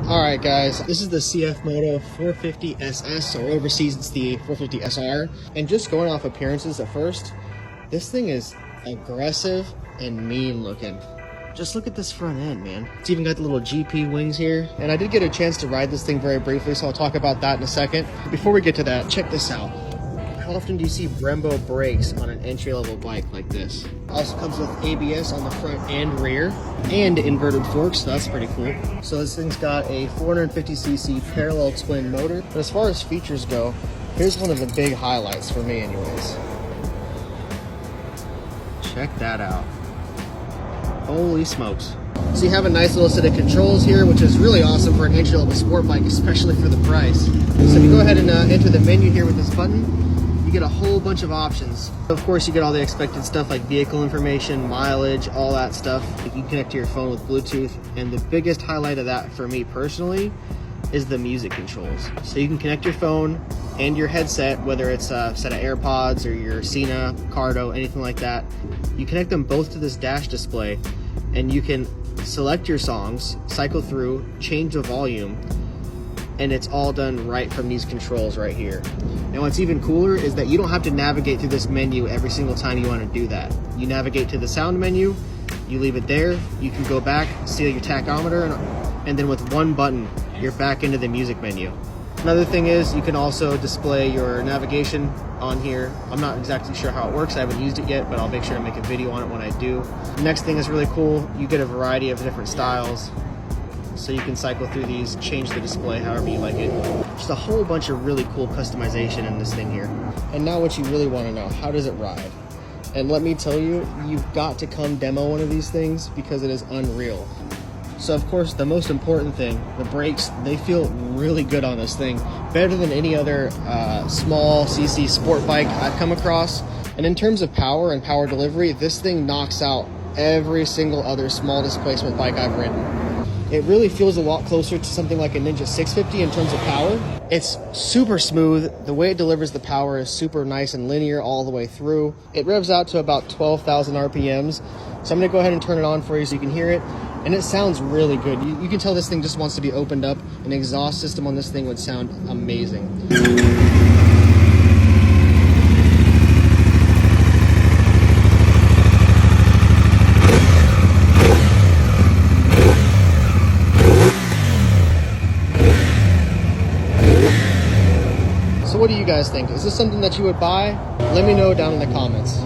Alright guys, this is the CFMoto 450 SS, or overseas it's the 450 SR. And just going off appearances at first, this thing is aggressive and mean looking. Just look at this front end, man. It's even got the little GP wings here. And I did get a chance to ride this thing very briefly, so I'll talk about that in a second. Before we get to that, check this out. How often do you see Brembo brakes on an entry-level bike like this? Also comes with ABS on the front and rear, and inverted forks, so that's pretty cool. So this thing's got a 450cc parallel twin motor. But as far as features go, here's one of the big highlights for me anyways. Check that out. Holy smokes. So you have a nice little set of controls here, which is really awesome for an entry-level sport bike, especially for the price. So if you go ahead and enter the menu here with this button, you get a whole bunch of options. Of course, you get all the expected stuff like vehicle information, mileage, all that stuff. You can connect to your phone with Bluetooth, and the biggest highlight of that for me personally is the music controls. So you can connect your phone and your headset, whether it's a set of AirPods or your Sena, Cardo, anything like that. You connect them both to this dash display, and you can select your songs, cycle through, change the volume, and it's all done right from these controls right here. And what's even cooler is that you don't have to navigate through this menu every single time you want to do that. You navigate to the sound menu, you leave it there, you can go back, see your tachometer, and then with one button, you're back into the music menu. Another thing is you can also display your navigation on here. I'm not exactly sure how it works, I haven't used it yet, but I'll make sure to make a video on it when I do. The next thing is really cool, you get a variety of different styles. So you can cycle through these, change the display however you like it. Just a whole bunch of really cool customization in this thing here. And now what you really want to know, how does it ride? And let me tell you, you've got to come demo one of these things because it is unreal. So of course, the most important thing, the brakes, they feel really good on this thing. Better than any other small CC sport bike I've come across. And in terms of power and power delivery, this thing knocks out every single other small displacement bike I've ridden. It really feels a lot closer to something like a Ninja 650 in terms of power. It's super smooth. The way it delivers the power is super nice and linear all the way through. It revs out to about 12,000 RPMs. So I'm gonna go ahead and turn it on for you so you can hear it. And it sounds really good. You can tell this thing just wants to be opened up. An exhaust system on this thing would sound amazing. So what do you guys think? Is this something that you would buy? Let me know down in the comments.